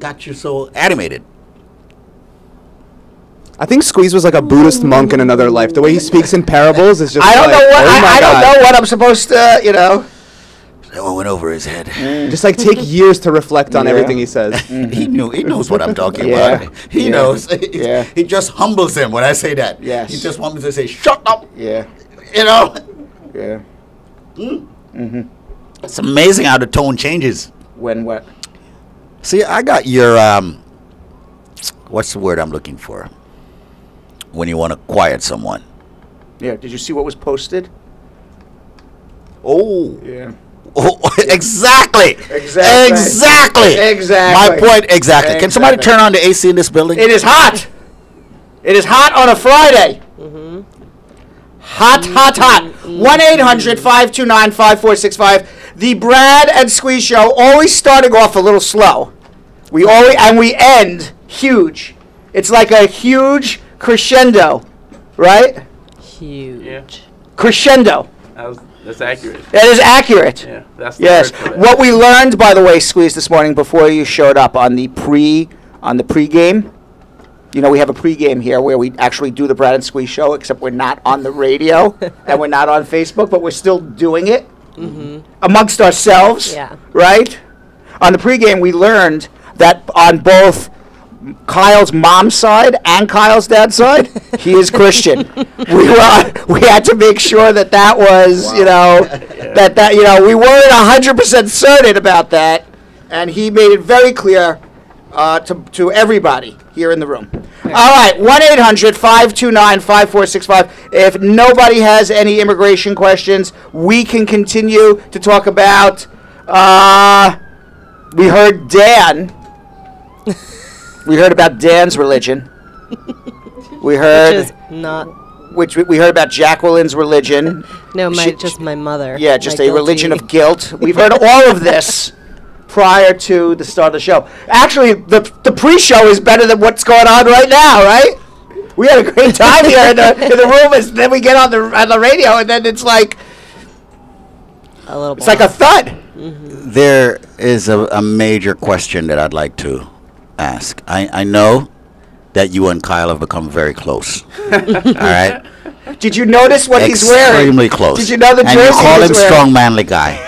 got you so animated? I think Squeeze was like a Buddhist monk in another life. The way he speaks in parables is just I don't like, know what oh my I God. don't know what I'm supposed to, That one went over his head. Just like take years to reflect on Yeah. everything he says. He knows what I'm talking Yeah. about. He Yeah. knows. Yeah. He just humbles him when I say that. Yes. He just wants me to say, shut up. Yeah. Yeah. It's amazing how the tone changes. When what? See, I got your, what's the word I'm looking for? When you want to quiet someone. Yeah. Did you see what was posted? Oh. Yeah. Oh, exactly. Exactly. My point, exactly. Can somebody turn on the AC in this building? It is hot. It is hot on a Friday. Hot. 1-800-529-5465. The Brad and Squeeze Show, always starting off a little slow. We end huge. It's like a huge crescendo, right? Huge. Yeah. Crescendo. That's accurate. That is accurate. Yeah, that's the Yes. word for that. What we learned, by the way, Squeeze, this morning before you showed up on the pregame. You know, we have a pregame here where we actually do the Brad and Squeeze Show, except we're not on the radio and we're not on Facebook, but we're still doing it amongst ourselves. Yeah. Right? On the pregame, we learned that on both Kyle's mom's side and Kyle's dad's side, he is Christian. We had to make sure that was, we weren't 100% certain about that, and he made it very clear to everybody here in the room. All right, 1-800-529-5465. If nobody has any immigration questions, we can continue to talk about, we heard Dan. We heard about Dan's religion. We heard... Which is not... Which we heard about Jacqueline's religion. No, just my mother. Yeah, just my a religion guilty- of guilt. We've heard all of this prior to the start of the show. Actually, the pre-show is better than what's going on right now, right? We had a great time here in the room, and then we get on the radio, and then it's like... A little It's like a thud. There is a major question that I'd like to ask. I know that you and Kyle have become very close. All right? Did you notice what he's wearing? Extremely close. Did you know the jersey And you call he's him wearing? strong, manly guy.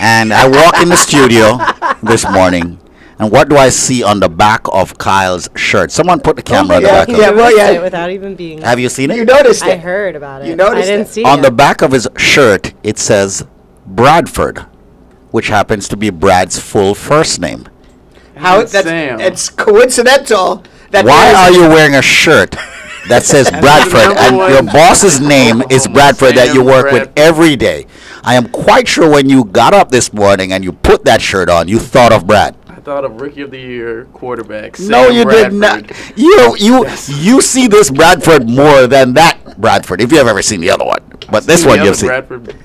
And I walk in the studio this morning, and what do I see on the back of Kyle's shirt? Someone put the camera on the back of yeah, it. well, yeah. Without even being... Have you seen it? You noticed I it. heard about it. You noticed I didn't it. see On it. the back of his shirt, it says Bradford, which happens to be Brad's full first name. Sam. It's coincidental that Why there's- are you wearing a shirt that says Bradford and number your one boss's name is Bradford that you Sam work with Bradford. every day? I am quite sure when you got up this morning and you put that shirt on, you thought of Brad. I thought of Rookie of the Year quarterback. No, Sam you did not. Bradford. You see this Bradford more than that Bradford, if you have ever seen the other one. But this Seen one the you've other seen. Bradford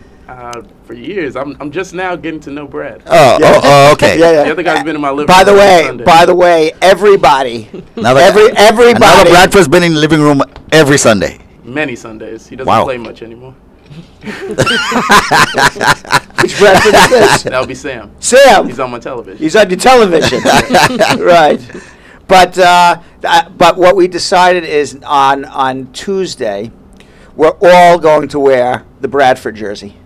for years. I'm just now getting to know Brad. Oh, okay. Yeah. The other guy's been in my living By the room on way, Sunday. everybody, Another everybody. Another Bradford's been in the living room every Sunday. Many Sundays. He doesn't Wow. play much anymore. Which Bradford is this? That'll be Sam. Sam. He's on my television. He's on your television. Right. But what we decided is on Tuesday, we're all going to wear the Bradford jersey.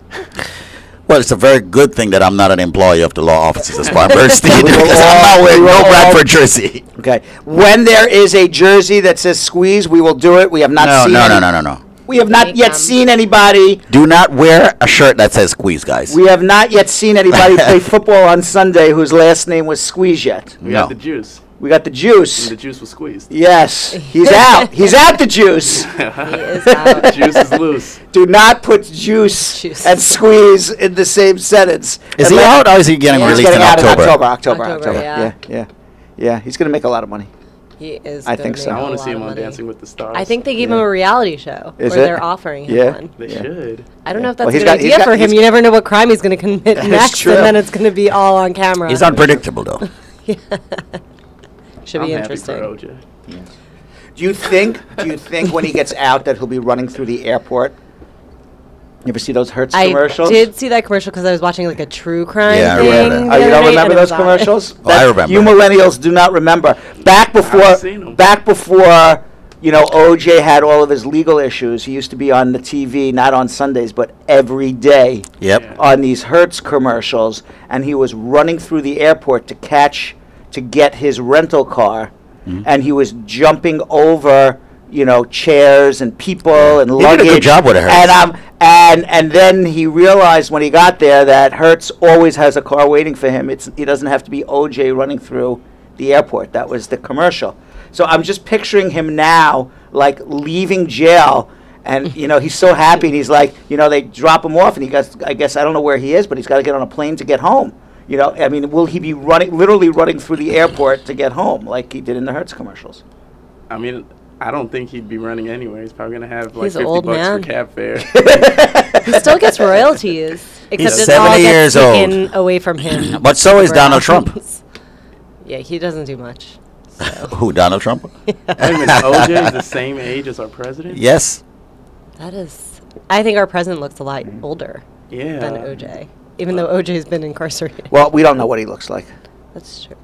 Well, it's a very good thing that I'm not an employee of the law offices of Spar Bernstein We will because I'm all- not wearing we will no all- Bradford jersey. Okay. When there is a jersey that says Squeeze, we will do it. We have not No, seen no. We have not Make yet them. seen anybody. Do not wear a shirt that says squeeze, guys. We have not yet seen anybody play football on Sunday whose last name was Squeeze yet. We No. got the juice. We got the juice. And the juice was squeezed. Yes, he's out. He's out the juice. He is out. Juice is loose. Do not put juice Juice. and squeeze in the same sentence. Is he Unless- out or is he getting Yeah. He's released getting in out October? in October. October, Yeah. He's going to make a lot of money. He is. I gonna think make so. I a want to lot see of him on money. Dancing with the Stars. I think they gave Yeah. him a reality show Is where it? they're offering him Yeah. one. They Yeah. should. I don't know if that's Well, a he's good got- he's idea got- for him. he's- You never know what crime he's going to commit That's next, true. and then it's going to be all on camera. He's unpredictable, though. Should I'm be happy interesting. for OJ. Do you think when he gets out that he'll be running through the airport You ever see those Hertz I commercials? did see that commercial because I was watching like a true crime Yeah, I thing. remember that. the Oh, you other don't night, remember and it those was on. commercials? Oh, I remember. You millennials do not remember. Back before, seen 'em. OJ had all of his legal issues. He used to be on the TV, not on Sundays, but every day Yep. on these Hertz commercials, and he was running through the airport to get his rental car, and he was jumping over, chairs and people and He luggage. did a good job with it, Hertz. And then he realized when he got there that Hertz always has a car waiting for him. He doesn't have to be OJ running through the airport. That was the commercial. So I'm just picturing him now, like leaving jail, and he's so happy, and he's like, they drop him off, and I guess I don't know where he is, but he's got to get on a plane to get home. I mean, will he be literally running through the airport to get home like he did in the Hertz commercials? I mean, I don't think he'd be running anyway. He's probably gonna have like He's an 50 old bucks man. for cab fare. He still gets royalties, except He's it all 70 gets years old. taken away from him. But so is for Donald Trump. albums. Yeah, he doesn't do much. So. Who, Donald Trump? Wait a minute, OJ is the same age as our president? Yes. That is, I think our president looks a lot older Yeah. than OJ, even though OJ's been incarcerated. Well, we don't know what he looks like. That's true.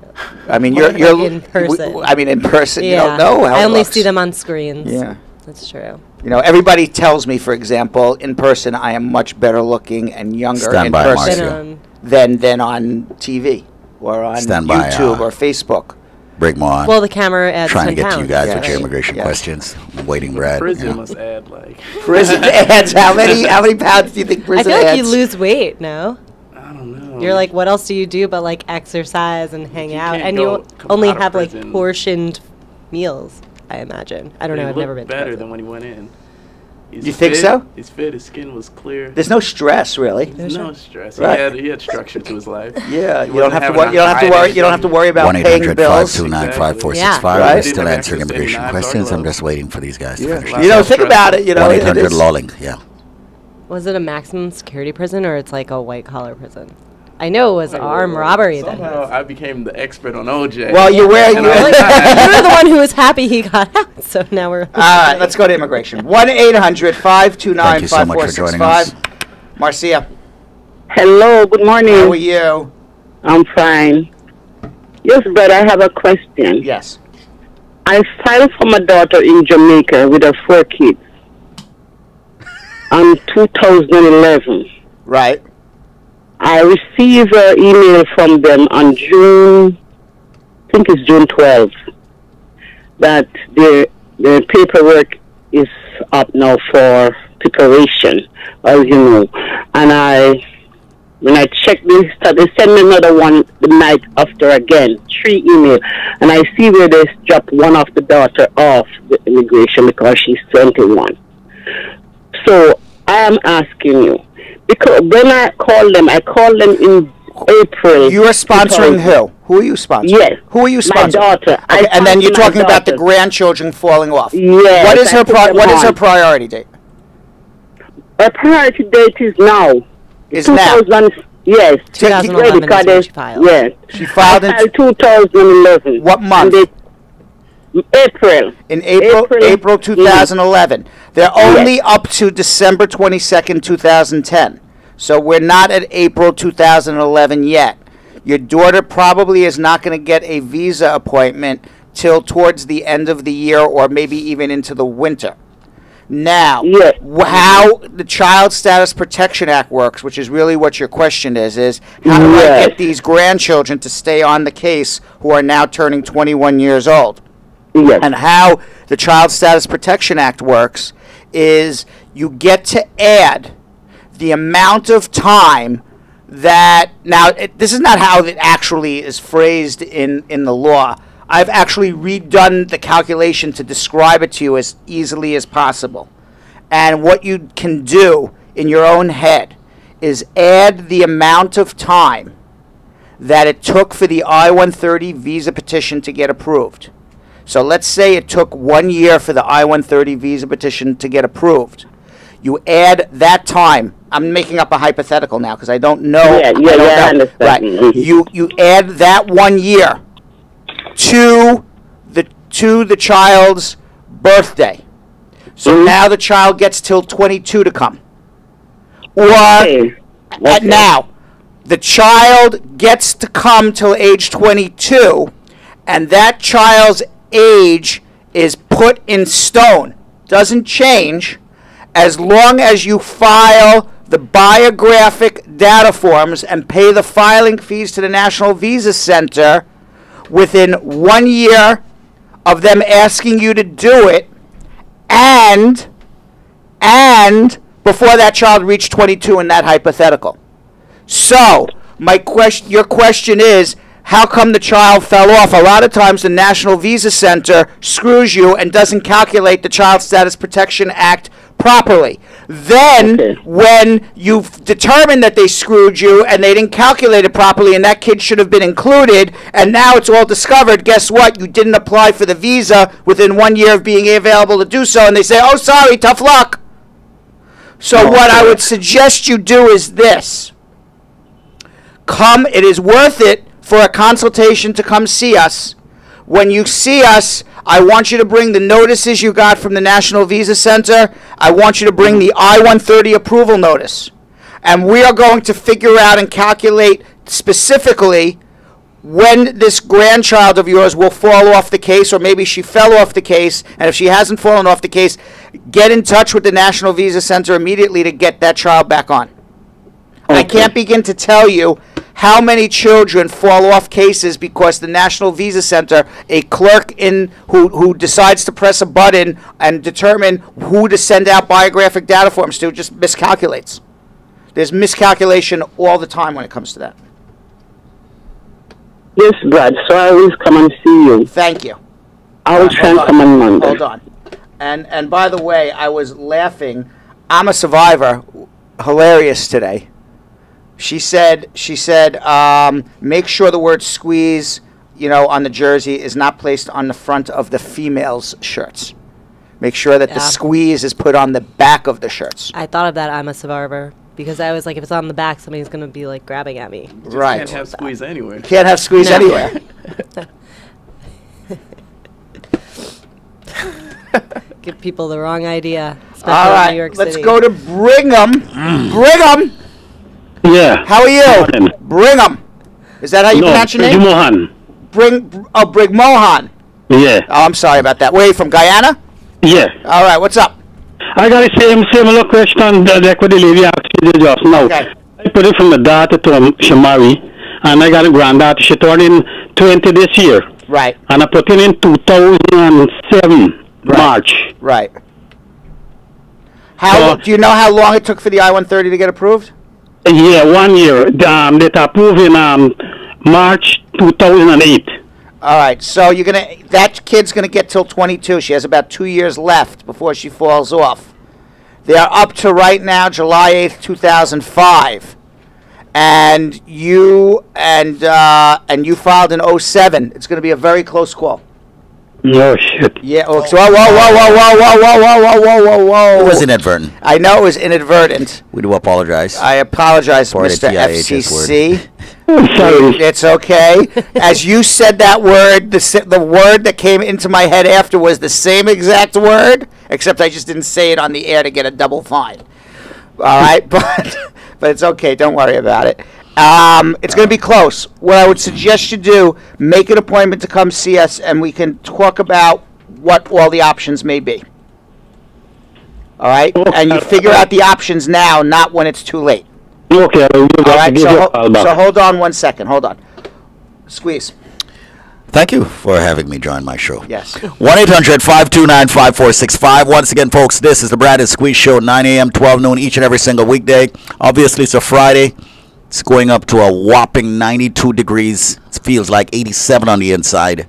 I mean, Like you're in person. in person, Yeah, you don't know how I he only looks. see them on screens. Yeah. That's true. Everybody tells me, for example, in person, I am much better looking and younger Stand in by, person Marcia. than on TV or on Stand by, YouTube or Facebook. Bring more on. Well, the camera adds Trying to 10 get pounds. to you guys Yes. with your immigration Yes. questions. I'm waiting, Brad. Prison Yeah. must add like Prison adds how many pounds do you think I prison feel like adds? you lose weight, no? I don't know. You're like, what else do you do but like exercise and hang You out? can't And go you come only out of have like prison. portioned meals, I imagine. I don't know. He I've never been looked to better prison. than when he went in. He's You think fit, so? He's fit. His skin was clear. There's no stress, really. There's no stress. Right. He had structure to his life. Yeah, He you don't wasn't have to having worry. You don't have to hide worry. You don't have to anything. worry about paying bills. 1-800-529-5465. Yeah. Right. We're still Didn't have answering access to immigration 89 questions. I'm dark just waiting for these guys to finish. Lots You know, of think stress. about it. You know, it 1-800 is- LawLink. Yeah. Was it a maximum security prison or it's like a white collar prison? I know it was armed robbery. That Somehow I became the expert on OJ. Well, you wear. And You I- you were the one who was happy he got out. So now we're. All right, let's go to immigration. 1-800-529-5465. Thank you so much for joining us. Marcia, Hello, good morning. how are you? I'm fine. Yes, but I have a question. Yes. I filed for my daughter in Jamaica with her 4 kids in 2011. Right. I received an email from them on June, I think it's June 12th, that the paperwork is up now for preparation, as you know. And when I checked this, they sent me another one the night after again, 3 emails. And I see where they dropped one of the daughter off the immigration because she's 21. So I am asking you, because when I called them in April. You are sponsoring because- who? Who are you sponsoring? Yes. Who are you My sponsoring? daughter. Okay, and then you're sponsor my talking about the daughter. grandchildren falling off. Yes, What is I her put them What is her on. priority date? Her priority date is now. Is now. 2000, yes. 2011 Because is when they- she filed. Yes. She filed in 2011. what month? And April. In April 2011. They're Yes. only up to December 22nd, 2010. So we're not at April 2011 yet. Your daughter probably is not going to get a visa appointment till towards the end of the year or maybe even into the winter. Now, Yes. how the Child Status Protection Act works, which is really what your question is how do I Yes. get these grandchildren to stay on the case who are now turning 21 years old? Yes. And how the Child Status Protection Act works is you get to add the amount of time that this is not how it actually is phrased in the law. I've actually redone the calculation to describe it to you as easily as possible. And what you can do in your own head is add the amount of time that it took for the I-130 visa petition to get approved. So let's say it took 1 year for the I-130 visa petition to get approved. You add that time. I'm making up a hypothetical now because I don't know. Yeah, I don't I know. understand. Right. Mhm. You add that 1 year to the child's birthday. So now the child gets till 22 to come. Okay. Now, the child gets to come till age 22, and that child's age is put in stone. Doesn't change as long as you file the biographic data forms and pay the filing fees to the National Visa Center within 1 year of them asking you to do it, and before that child reached 22 in that hypothetical. So, your question is, how come the child fell off? A lot of times the National Visa Center screws you and doesn't calculate the Child Status Protection Act properly. Then, when you've determined that they screwed you and they didn't calculate it properly and that kid should have been included, and now it's all discovered, guess what? You didn't apply for the visa within 1 year of being available to do so, and they say, oh, sorry, tough luck. So what I would suggest you do is this. It is worth it for a consultation to come see us. When you see us, I want you to bring the notices you got from the National Visa Center. I want you to bring the I-130 approval notice. And we are going to figure out and calculate specifically when this grandchild of yours will fall off the case, or maybe she fell off the case, and if she hasn't fallen off the case, get in touch with the National Visa Center immediately to get that child back on. I can't begin to tell you how many children fall off cases because the National Visa Center, a clerk who decides to press a button and determine who to send out biographic data forms to, just miscalculates. There's miscalculation all the time when it comes to that. Yes, Brad. So I will come and see you. Thank you. I will try and come on Monday. Hold on. And by the way, I was laughing. I'm a survivor. Hilarious today. She said, make sure the word squeeze, on the jersey is not placed on the front of the female's shirts. Make sure that the squeeze is put on the back of the shirts. I thought of that. I'm a survivor. Because I was like, if it's on the back, somebody's going to be like grabbing at me. Right. Can't have squeeze anywhere. Can't have squeeze anywhere. Give people the wrong idea. Especially All right, in New York let's City. go to Brigham. Brigham. Yeah. How are you? Morning. Brigham. Is that how you pronounce your name? Mohan. Brigmohan. Yeah. Oh, I'm sorry about that. Where are you from, Guyana? Yeah. All right, what's up? I got the similar question that the lady asked you just now. Okay. I put it from my daughter to she married, and I got a granddaughter. She turned in 20 this year. Right. And I put it in 2007, March. Right. Do you know how long it took for the I-130 to get approved? Yeah, 1 year. They approved in March 2008. All right, so that kid's gonna get till 22. She has about 2 years left before she falls off. They are up to right now July 8th, 2005, and you filed in 07. It's gonna be a very close call. Oh shit. Yeah. Oh, so, whoa. It was inadvertent. I know it was inadvertent. We do apologize. I apologize, For the Mr. TIHS FCC. Sorry. It's okay. As you said that word, the word that came into my head after was the same exact word, except I just didn't say it on the air to get a double fine. All right, but it's okay. Don't worry about it. It's going to be close. What I would suggest you do, make an appointment to come see us, and we can talk about what all the options may be. All right? And you figure out the options now, not when it's too late. Okay. All right, so hold on 1 second. Hold on. Squeeze. Thank you for having me join my show. Yes. 1-800-529-5465. Once again, folks, this is the Brad and Squeeze Show, 9 a.m., 12 noon, each and every single weekday. Obviously, it's a Friday. It's going up to a whopping 92 degrees. It feels like 87 on the inside.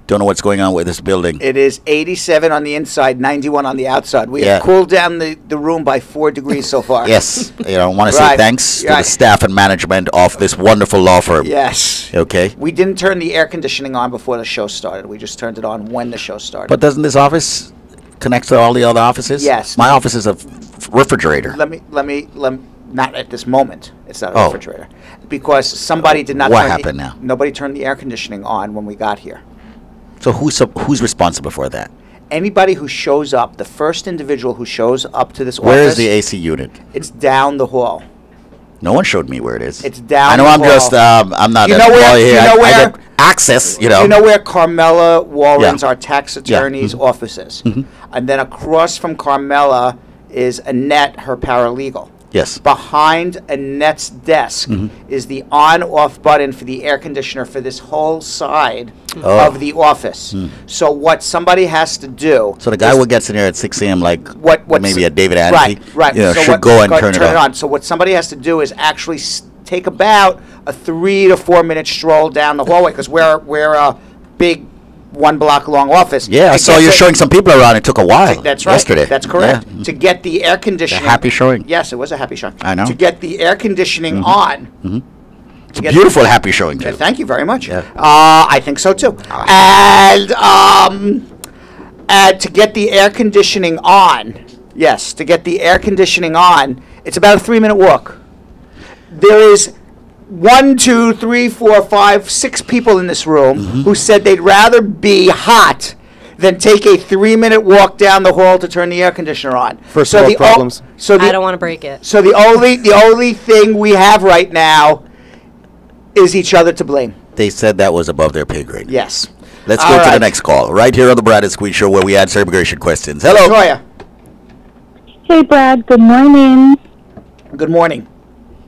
Don't know what's going on with this building. It is 87 on the inside, 91 on the outside. We have cooled down the room by 4 degrees so far. Yes. I want to say thanks to the staff and management of this wonderful law firm. Yes. Okay. We didn't turn the air conditioning on before the show started. We just turned it on when the show started. But doesn't this office connect to all the other offices? Yes. My office is a refrigerator. Let me. Not at this moment. It's not a refrigerator. Because somebody did not. What happened now? Nobody turned the air conditioning on when we got here. So who's responsible for that? Anybody who shows up, the first individual who shows up to this Where office, is the AC unit? it's down the hall. No one showed me where it is. It's down I know the I'm hall. just, I'm not You an know where- employee here. you know I where- get access, you know. You know where Carmela Warren's, Yeah. our tax attorney's Mhm. office is? And then across from Carmela is Annette, her paralegal. Yes. Behind Annette's desk is the on-off button for the air conditioner for this whole side of the office. So what somebody has to do... So the guy is who gets in here at 6 a.m. like what maybe a David Annakie, right. you know, So should what- go and turn it on. So what somebody has to do is actually take about a 3 to 4 minute stroll down the hallway, because we're a big 1 block long office. Yeah, I to saw get you the- showing some people around. It took a while. That's right. Yesterday. That's correct. Yeah. To get the air conditioning. happy showing. Yes, it was a happy showing. I know. To get the air conditioning on. It's a beautiful happy showing too. Thank you very much. Yeah. I think so too. And to get the air conditioning on, yes, to get the air conditioning on, it's about a 3 minute walk. There is 1, 2, 3, 4, 5, 6 people in this room who said they'd rather be hot than take a 3 minute walk down the hall to turn the air conditioner on. First world the problems. I don't want to break it. So the only thing we have right now is each other to blame. They said that was above their pay grade. Yes. Let's All go to the right. next call. Right here on the Brad and Squeeze Show, where we answer immigration questions. Hello. Toya, Hey, Brad. Good morning. good morning.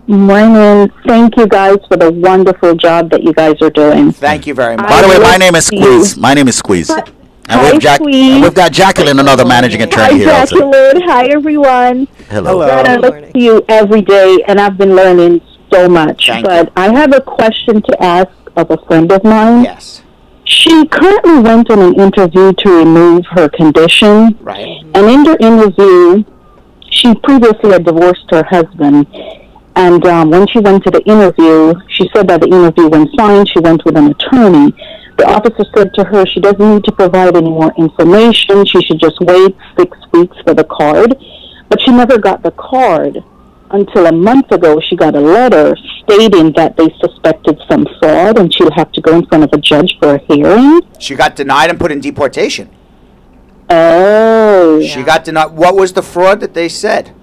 Morning. Thank you guys for the wonderful job that you guys are doing. Thank you very much. By the way, my love name is you. Squeeze. My name is Squeeze. Hi, And we've got Jacqueline, another managing attorney here Hi, also. Jacqueline. Hi, everyone. Hello. Brad, I Good look morning. to you every day, and I've been learning so much. Thank but I have a question to ask of a friend of mine. Yes. She currently went on an interview to remove her condition. Right. And in the interview, she previously had divorced her husband. And when she went to the interview, she said that the interview went fine. She went with an attorney. The officer said to her she doesn't need to provide any more information. She should just wait 6 weeks for the card. But she never got the card until a month ago. She got a letter stating that they suspected some fraud and she would have to go in front of a judge for a hearing. She got denied and put in deportation. Oh. She got denied. What was the fraud that they said?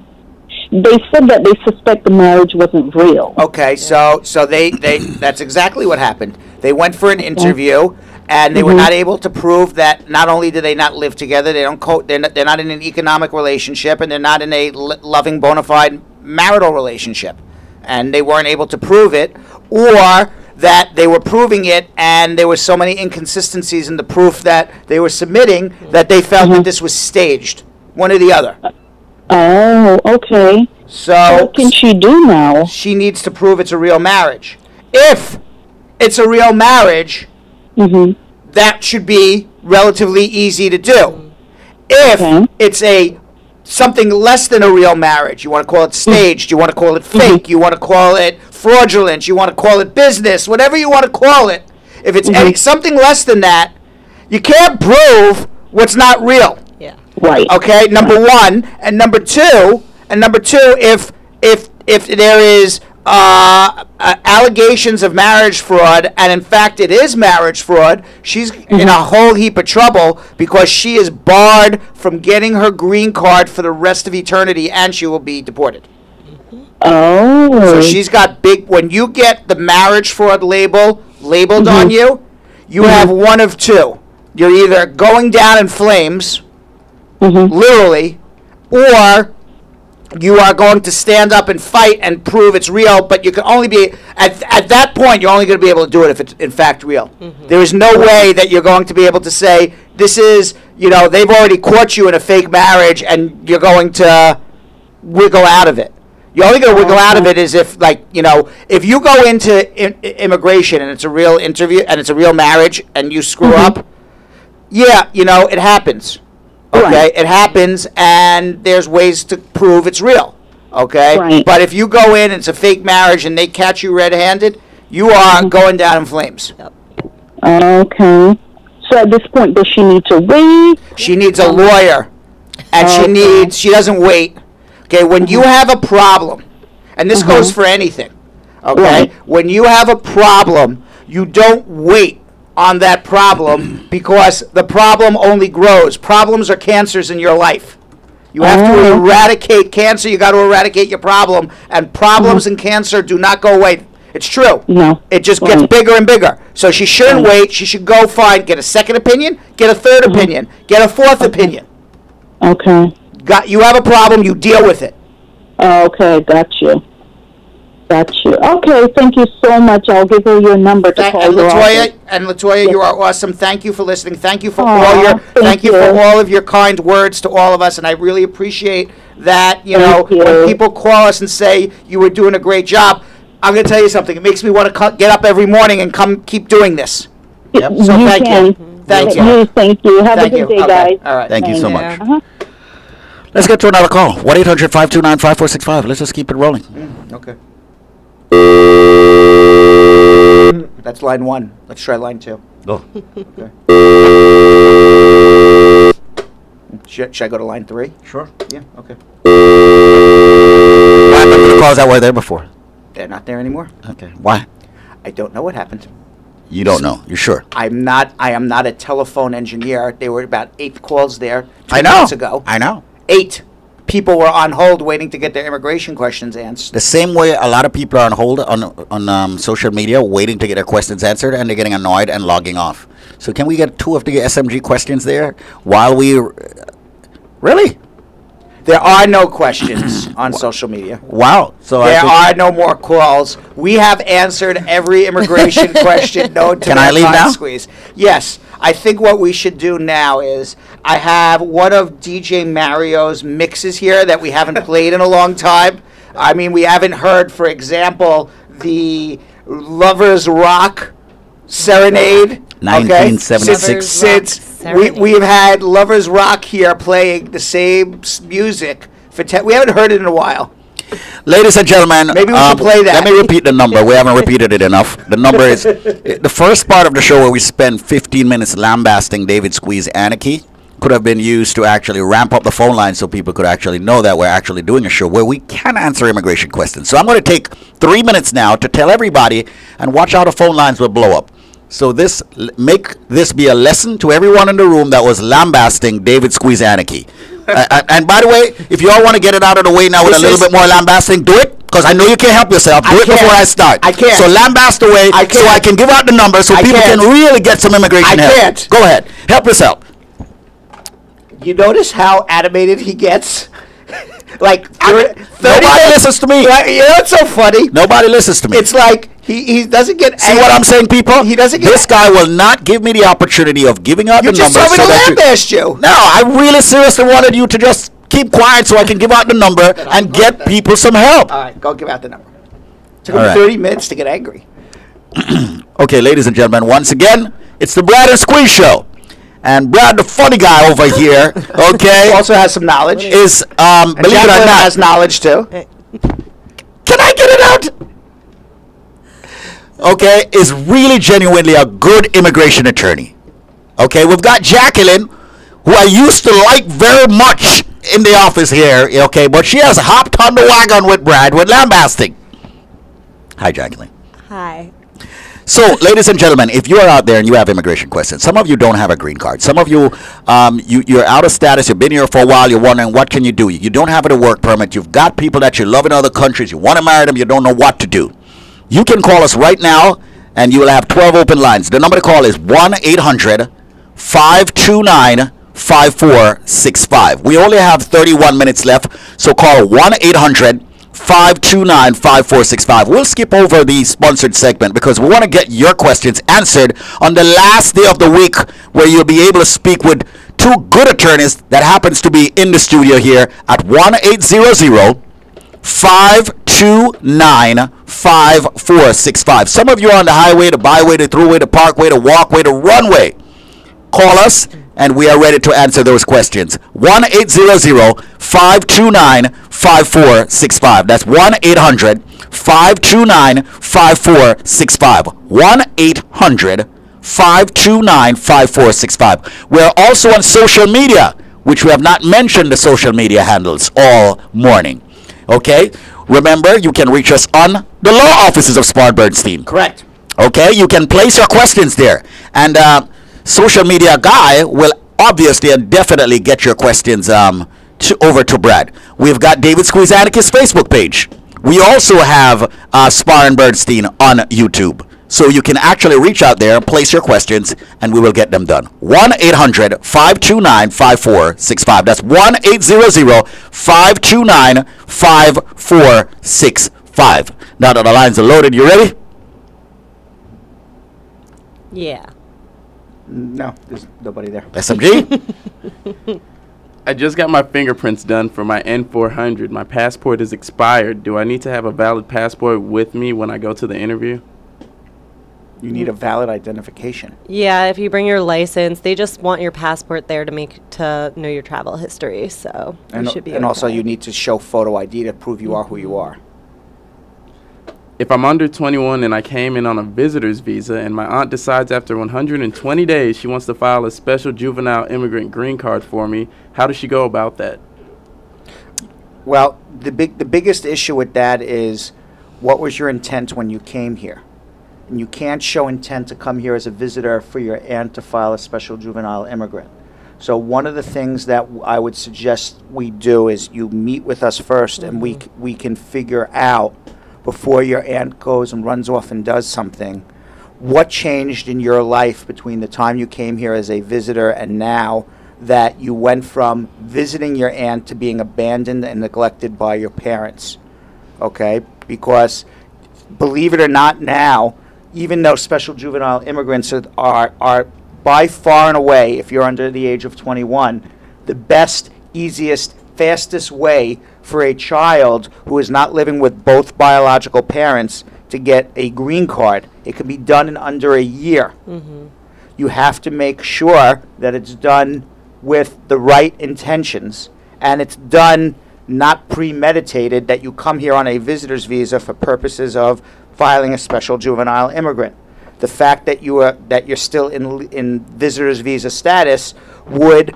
They said that they suspect the marriage wasn't real. Okay, so they that's exactly what happened. They went for an interview, and they were not able to prove that. Not only do they not live together, they're not in an economic relationship, and they're not in a loving, bona fide marital relationship, and they weren't able to prove it, or that they were proving it, and there were so many inconsistencies in the proof that they were submitting that they felt that this was staged. One or the other. Oh, okay. So What can she do now? she needs to prove it's a real marriage. If it's a real marriage, that should be relatively easy to do. If Okay. it's something less than a real marriage, you want to call it staged, you want to call it fake, you want to call it fraudulent, you want to call it business, whatever you want to call it. If it's something less than that, you can't prove what's not real. Yeah. Right. Okay, number one, and number two, if there is allegations of marriage fraud, and in fact it is marriage fraud, she's in a whole heap of trouble because she is barred from getting her green card for the rest of eternity, and she will be deported. Oh. So she's got when you get the marriage fraud labeled on you, you have one of two. You're either going down in flames, literally, or you are going to stand up and fight and prove it's real, but you can only be, at that point, you're only going to be able to do it if it's in fact real. There is no way that you're going to be able to say, this is, they've already caught you in a fake marriage and you're going to wiggle out of it. You're only going to wiggle out of it is if, if you go into immigration and it's a real interview and it's a real marriage and you screw up, it happens. Okay, Right. it happens, and there's ways to prove it's real. Okay, Right. but if you go in and it's a fake marriage and they catch you red-handed, you are going down in flames. Okay. So at this point, does she need to wait? She needs a lawyer, and she doesn't wait. Okay, when you have a problem, and this goes for anything. Okay, Right. when you have a problem, you don't wait on that problem because the problem only grows. Problems are cancers in your life. You have to eradicate cancer. You got to eradicate your problem, and problems and cancer do not go away. It's true. No. It just gets bigger and bigger. So she shouldn't wait. She should go get a second opinion, get a third opinion, get a fourth opinion. Okay. You have a problem. You deal with it. Okay, got you. Okay, thank you so much. I'll give her your number to call her. Latoya, you are awesome. Thank you for listening. Thank you for for all of your kind words to all of us, and I really appreciate that. When people call us and say you were doing a great job, I'm going to tell you something. It makes me want to get up every morning and come keep doing this. Yep. So thank you. Thank you. Thank you. Have a good day, guys. All right. Thank you so much. Let's get to another call. 1-800-529-5465. Let's just keep it rolling. Okay. That's line 1. Let's try line 2. Go. Okay. Should I go to line 3? Sure. Yeah, okay. What happened to the calls that were there before? They're not there anymore. Okay. Why? I don't know what happened. You don't know. You're sure? I am not a telephone engineer. There were about 8 calls there 2 I know. minutes ago. I know. 8 people were on hold waiting to get their immigration questions answered. The same way a lot of people are on hold on social media waiting to get their questions answered, and they're getting annoyed and logging off. So can we get 2 of the SMG questions there while we... Really? There are no questions on social media. Wow. So there are no more calls. We have answered every immigration question known to Can I leave now? Squeeze. Yes. I think what we should do now is I have one of DJ Mario's mixes here that we haven't played in a long time. I mean, we haven't heard, for example, the Lovers Rock Serenade. 1976. Okay? Since we've had Lovers Rock here playing the same music for we haven't heard it in a while. Ladies and gentlemen, maybe we should play that. Let me repeat the number. We haven't repeated it enough. The number is the first part of the show where we spend 15 minutes lambasting David Squeeze Annakie could have been used to actually ramp up the phone line so people could actually know that we're actually doing a show where we can answer immigration questions. So I'm going to take 3 minutes now to tell everybody, and watch how the phone lines will blow up. So make this be a lesson to everyone in the room that was lambasting David Squeeze Annakie. And by the way, if you all want to get it out of the way now with a little bit more lambasting, do it, because I know you can't help yourself. Do it before I start. I can't. So lambast away so I can give out the number so people can really get some immigration help. I can't. Go ahead. Help yourself. You notice how animated he gets? Like 30 nobody listens to me. You know what's so funny? Nobody listens to me. It's like he doesn't get. See what I'm saying, people? He doesn't get. This guy will not give me the opportunity of giving out the number. You just told me to lambast you. No, I really seriously wanted you to just keep quiet so I can give out the number and get people some help. All right, go give out the number. It took him 30 minutes to get angry. Okay, ladies and gentlemen, once again, it's the Brad and Squeeze Show. And Brad, the funny guy over here, okay, also has some knowledge. Is believe it or not, has knowledge too. Can I get it out? Okay, is really genuinely a good immigration attorney. Okay, we've got Jacqueline, who I used to like very much in the office here. Okay, but she has hopped on the wagon with Brad with lambasting. Hi, Jacqueline. Hi. So, ladies and gentlemen, if you are out there and you have immigration questions, some of you don't have a green card. Some of you, you're out of status. You've been here for a while. You're wondering, what can you do? You don't have a work permit. You've got people that you love in other countries. You want to marry them. You don't know what to do. You can call us right now, and you will have 12 open lines. The number to call is 1-800-529-5465. We only have 31 minutes left, so call 1-800-529-5465. We'll skip over the sponsored segment because we want to get your questions answered on the last day of the week, where you'll be able to speak with 2 good attorneys that happens to be in the studio here at 1-800-529-5465. Some of you are on the highway, the byway, the throughway, the parkway, the walkway, the runway. Call us, and we are ready to answer those questions. 1-800-529-5465. That's 1-800-529-5465. 1-800-529-5465. We're also on social media, which we have not mentioned the social media handles all morning. Okay? Remember, you can reach us on the law offices of Spar Bernstein. Correct. Okay, you can place your questions there. And social media guy will obviously and definitely get your questions over to Brad. We've got David Squeeze Annakie's Facebook page. We also have Spar and Bernstein on YouTube. So you can actually reach out there, place your questions, and we will get them done. 1-800-529-5465. That's 1-800-529-5465. Now that the lines are loaded, you ready? Yeah. No, there's nobody there. SMG? I just got my fingerprints done for my N400. My passport is expired. Do I need to have a valid passport with me when I go to the interview? You need a valid identification. Yeah, if you bring your license, they just want your passport there to know your travel history. So you should be. And also, you need to show photo ID to prove you are who you are. If I'm under 21 and I came in on a visitor's visa and my aunt decides after 120 days she wants to file a special juvenile immigrant green card for me, how does she go about that? Well, the biggest issue with that is, what was your intent when you came here? And you can't show intent to come here as a visitor for your aunt to file a special juvenile immigrant. So one of the things that I would suggest we do is you meet with us first, and we can figure out, before your aunt goes and runs off and does something, what changed in your life between the time you came here as a visitor and now that you went from visiting your aunt to being abandoned and neglected by your parents. Okay? Because, believe it or not now, even though special juvenile immigrants are by far and away, if you're under the age of 21, the best, easiest, fastest way for a child who is not living with both biological parents to get a green card. It can be done in under a year. You have to make sure that it's done with the right intentions, and it's done not premeditated, that you come here on a visitor's visa for purposes of filing a special juvenile immigrant. The fact that you're still in visitor's visa status would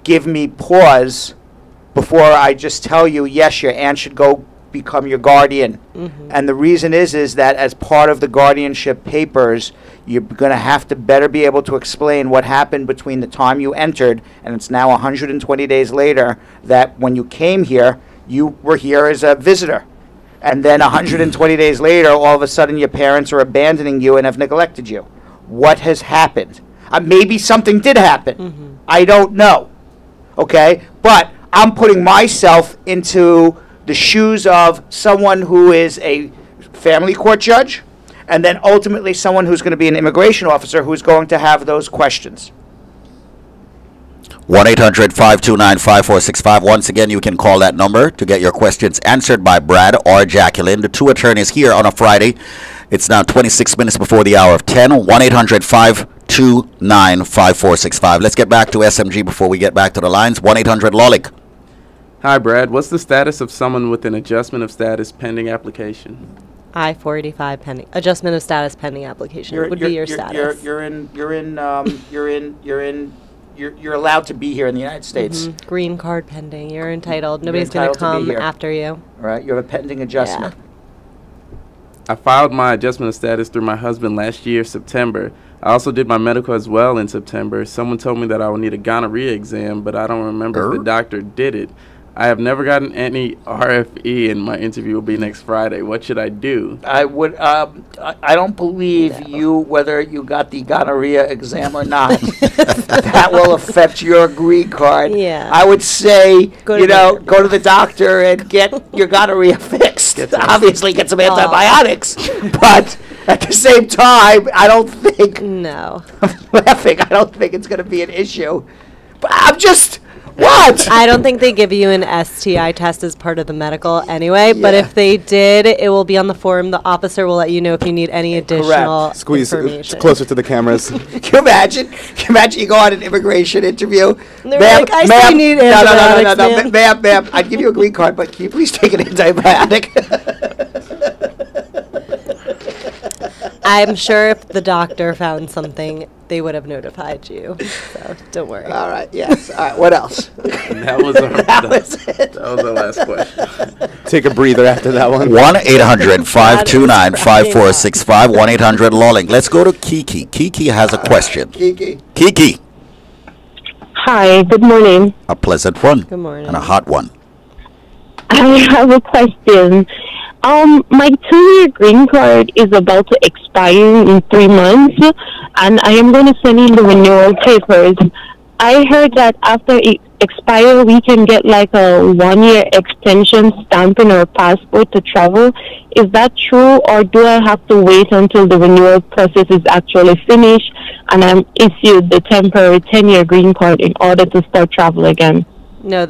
give me pause before I just tell you, yes, your aunt should go become your guardian. And the reason is that as part of the guardianship papers, you're going to have to better be able to explain what happened between the time you entered, and it's now 120 days later, that when you came here, you were here as a visitor. And then 120 days later, all of a sudden your parents are abandoning you and have neglected you. What has happened? Maybe something did happen. I don't know. Okay? But I'm putting myself into the shoes of someone who is a family court judge, and then ultimately someone who's going to be an immigration officer who's going to have those questions. 1-800-529-5465. Once again, you can call that number to get your questions answered by Brad or Jacqueline, the two attorneys here on a Friday. It's now 26 minutes before the hour of 10. 1-800-529-5465. Let's get back to SMG before we get back to the lines. 1-800-LawLink. Hi, Brad. What's the status of someone with an adjustment of status pending application? I-485 pending. Adjustment of status pending application would be your status. You're allowed to be here in the United States. Green card pending. You're entitled. Nobody's going to come after you. All right. You have a pending adjustment. I filed my adjustment of status through my husband last year, September. I also did my medical as well in September. Someone told me that I would need a gonorrhea exam, but I don't remember if the doctor did it. I have never gotten any RFE, and my interview will be next Friday. What should I do? I would. I don't believe whether you got the gonorrhea exam or not. That will affect your green card. Yeah. I would say, go to the doctor and get your gonorrhea fixed. Obviously, get some antibiotics, but at the same time, I don't think. No. I'm laughing. I don't think it's going to be an issue. But I'm just. What? I don't think they give you an STI test as part of the medical anyway, but if they did, it will be on the form. The officer will let you know if you need any additional Squeeze information. closer to the cameras. Can you imagine? You go on an immigration interview. And they're like, I still need antibiotics, no, ma'am, I'd give you a green card, but can you please take an antibiotic? I'm sure if the doctor found something, they would have notified you. So don't worry. All right. Yes. All right. What else? And that was our, That was it. That was our last question. Take a breather after that one. 1-800-529-5465. 1-800-LawLink. Let's go to Kiki. Kiki has a question. Kiki. Kiki. Hi, good morning. A pleasant one. Good morning. And a hot one. I have a question. My 2-year green card is about to expire in 3 months, and I am going to send in the renewal papers. I heard that after it expires, we can get like a 1-year extension stamp in our passport to travel. Is that true, or do I have to wait until the renewal process is actually finished and I'm issued the temporary 10-year green card in order to start travel again? No,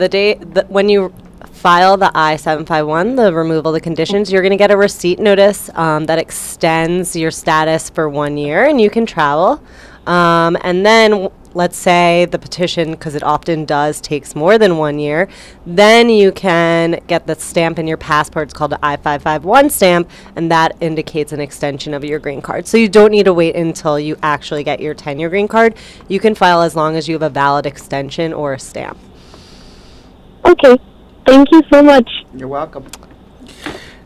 when you file the I-751, the removal of the conditions, you're going to get a receipt notice that extends your status for 1 year, and you can travel. And then, let's say the petition, because it often does, takes more than 1 year, then you can get the stamp in your passport. It's called the I-551 stamp, and that indicates an extension of your green card. So you don't need to wait until you actually get your 10-year green card. You can file as long as you have a valid extension or a stamp. Okay. Thank you so much. You're welcome.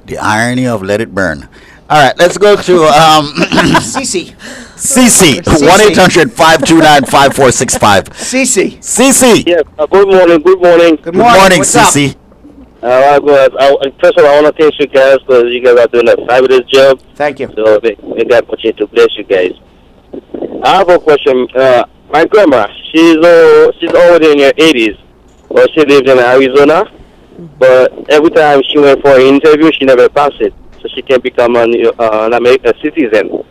The irony of let it burn. All right, let's go to Cece. Cece. 1-800-529-5465. Cece. Cece. Yes. Good morning. Good morning. Good morning. Good morning, What's up? Cece. First of all, I want to thank you guys because you guys are doing a fabulous job. Thank you. So may God continue to bless you guys. I have a question. My grandma, she's already in her 80s, but she lives in Arizona. But every time she went for an interview, she never passed it, so she can become an American citizen.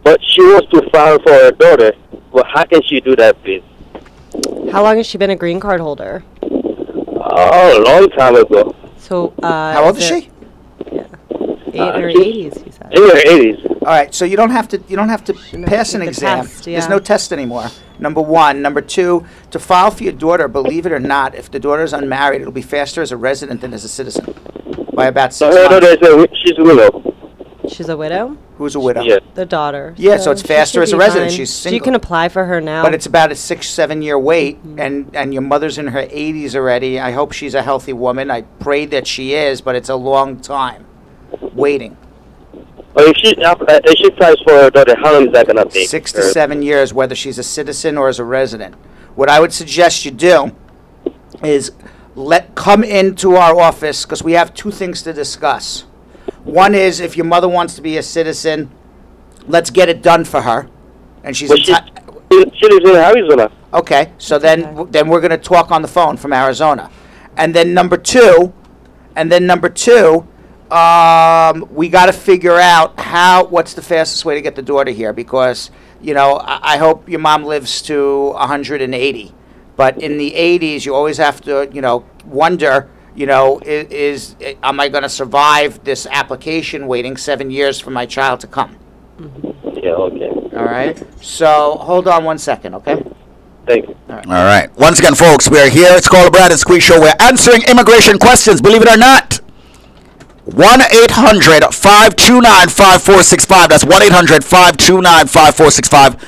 But she wants to file for her daughter. Well, how can she do that, please? How long has she been a green card holder? Oh, a long time ago. So, How old is she? Yeah. 80s, he said. In her 80s. All right, so you don't have to pass an take the exam. test, There's yeah. no test anymore. Number one. Number two, to file for your daughter, believe it or not, if the daughter's unmarried, it'll be faster as a resident than as a citizen by about 6 her months. daughter, she's a widow. She's a widow? Who's a widow? Yes. The daughter. Yeah, so it's she faster should as a be resident. fine. She's So single. you can apply for her now. But it's about a 6-7 year wait, and your mother's in her 80s already. I hope she's a healthy woman. I pray that she is, but it's a long time waiting. Or if she files for her daughter, how long is that gonna take? 6 to 7 years, whether she's a citizen or as a resident. What I would suggest you do is come into our office, because we have two things to discuss. One is if your mother wants to be a citizen, let's get it done for her. And she's Well, she lives in Arizona. okay. So then we're going to talk on the phone from Arizona, and then number two, we got to figure out what's the fastest way to get the daughter here, because I hope your mom lives to 180, but in the 80s you always have to wonder. Am I going to survive this application waiting 7 years for my child to come? Yeah, okay. All right. So hold on 1 second, okay? Thank you. All right. Once again, folks, we are here. It's called the Brad and Squeeze Show. We're answering immigration questions, believe it or not. 1-800-529-5465. That's 1-800-529-5465.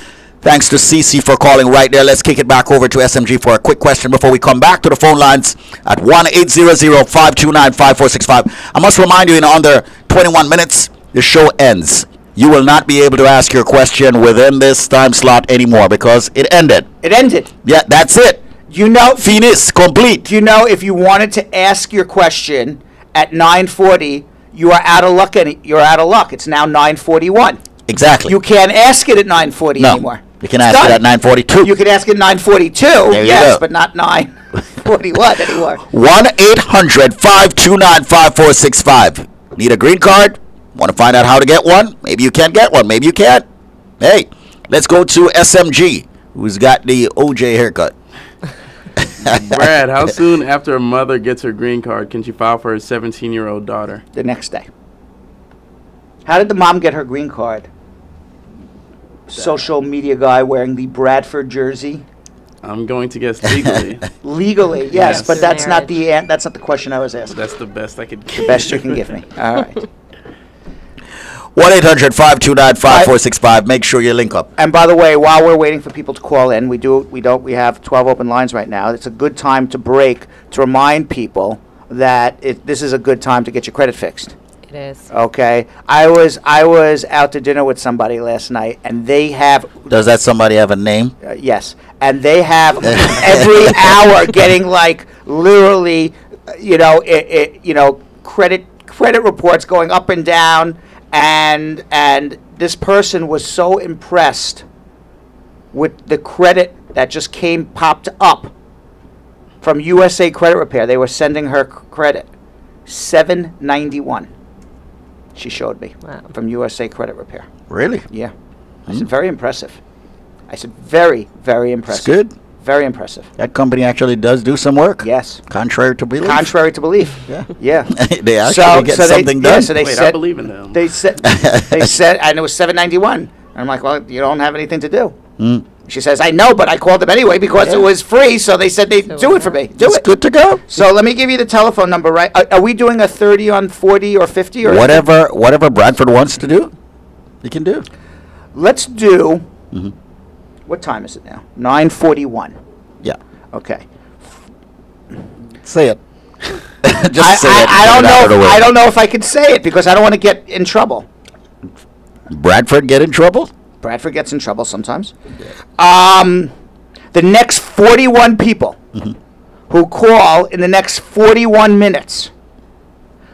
Thanks to CC for calling right there. Let's kick it back over to SMG for a quick question before we come back to the phone lines at 1-800-529-5465. I must remind you, in under 21 minutes, the show ends. You will not be able to ask your question within this time slot anymore because it ended. It ended. Yeah, that's it. Finis, complete. If you wanted to ask your question at 9:40, you are out of luck. You're out of luck. It's now 9:41. Exactly. You can't ask it at 9:40 anymore. You can ask it at 9:42. You can ask it at 9:42. There you yes, go. but not 9:41 anymore. 1-800-529-5465. Need a green card? Want to find out how to get one? Maybe you can't get one. Maybe you can't. Hey, let's go to SMG, who's got the OJ haircut. Brad, how soon after a mother gets her green card can she file for her 17-year-old daughter? The next day. How did the mom get her green card? Social media guy wearing the Bradford jersey. I'm going to guess legally. Legally, yes, but that's not the question I was asking. That's the best I could give. The best you can give me. All right. 1-800-529-5465. Make sure you link up. And by the way, while we're waiting for people to call in, we have 12 open lines right now. It's a good time to break to remind people that this is a good time to get your credit fixed. It is. Okay. I was out to dinner with somebody last night, and they have. Does that somebody have a name? Yes, and they have every hour getting like literally, credit reports going up and down, and this person was so impressed with the credit that just popped up from USA Credit Repair. They were sending her credit 791. She showed me from USA Credit Repair. Really? Yeah. I said, very impressive. I said, very, very impressive. It's good. Very impressive. That company actually does do some work. Yes. Contrary to belief. Contrary to belief. Yeah. Yeah. They actually get something done. Yeah, so they Wait, said, I believe in them. They said, and it was 791. And I'm like, well, you don't have anything to do. She says, I know, but I called them anyway because it was free, so they said they'd do it for me. Do It's it. good to go. So let me give you the telephone number, right? Are we doing a 30 on 40 or 50? Or Whatever Bradford wants to do, he can do. Let's do, what time is it now? 9:41. Yeah. Okay. Say it. Just say it. I don't know if I can say it because I don't want to get in trouble. Bradford get in trouble? Bradford gets in trouble sometimes. The next 41 people who call in the next 41 minutes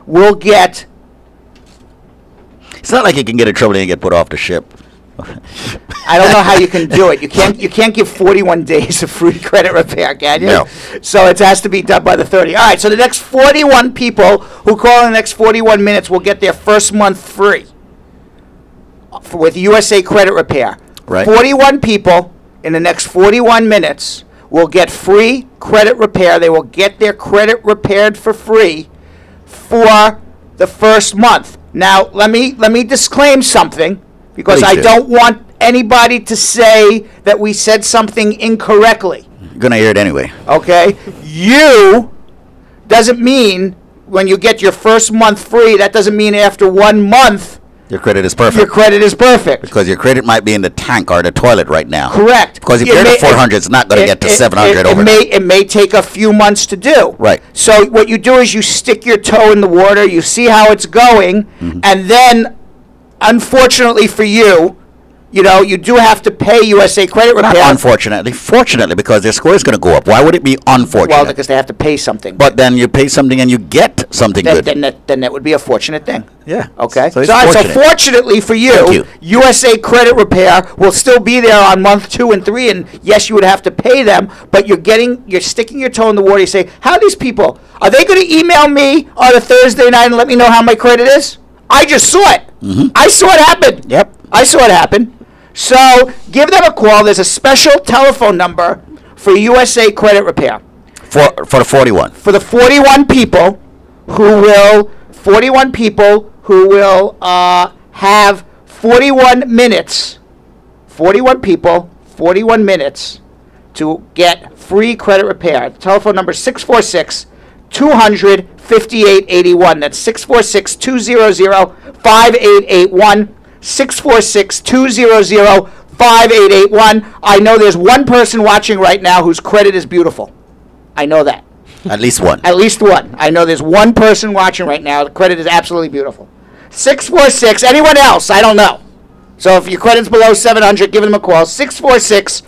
will get. It's not like you can get in trouble and get put off the ship. I don't know how you can do it. You can't give 41 days of free credit repair, can you? No. So it has to be done by the 30. All right, so the next 41 people who call in the next 41 minutes will get their first month free with USA Credit Repair. Right. 41 people in the next 41 minutes will get free credit repair. They will get their credit repaired for free for the first month. Now, let me disclaim something because I don't want anybody to say that we said something incorrectly. You're going to hear it anyway. Okay? You doesn't mean when you get your first month free, that doesn't mean after 1 month your credit is perfect. your credit is perfect. Because your credit might be in the tank or the toilet right now. Correct. Because if you're at 400, it's not going to get to 700 overnight. It may take a few months to do. Right. So what you do is you stick your toe in the water, you see how it's going, and then, unfortunately for you, you do have to pay USA Credit Repair. Not unfortunately. Fortunately, because their score is going to go up. Why would it be unfortunate? Well, because they have to pay something. But then you pay something and you get something good. Then that would be a fortunate thing. Yeah. Okay. So, So fortunately for you, USA Credit Repair will still be there on month 2 and 3, and yes, you would have to pay them, but you're sticking your toe in the water. You say, how are these people? Are they going to email me on a Thursday night and let me know how my credit is? I just saw it. I saw it happen. Yep. I saw it happen. So give them a call. There's a special telephone number for USA Credit Repair. For the 41. For the 41 people who will have 41 minutes. 41 people, 41 minutes to get free credit repair. The telephone number is 646-200-5881. That's 646-200-5881. 646-200-5881. I know there's one person watching right now whose credit is beautiful. I know that. At least one. At least one. I know there's one person watching right now. The credit is absolutely beautiful. 646. Anyone else? I don't know. So if your credit's below 700, give them a call. 646-200-5881.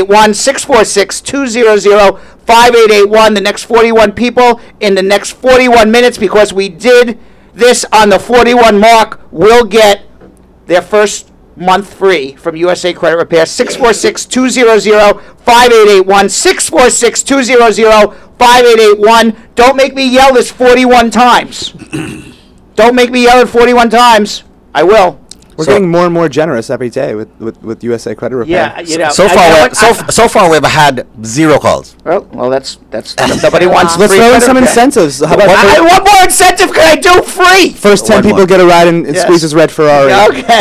646-200-5881. The next 41 people in the next 41 minutes, because we did this on the 41 mark, will get their first month free from USA Credit Repair. 646-200-5881. 646-200-5881. Don't make me yell this 41 times. Don't make me yell it 41 times. I will. We're getting more and more generous every day with USA Credit Repair. Yeah, you know. So far we've had 0 calls. Well, that's nobody wants. Let's free throw in credit some repair. incentives. How about What more incentive can I do free? first 10 people get a ride in Squeeze's red Ferrari? Okay.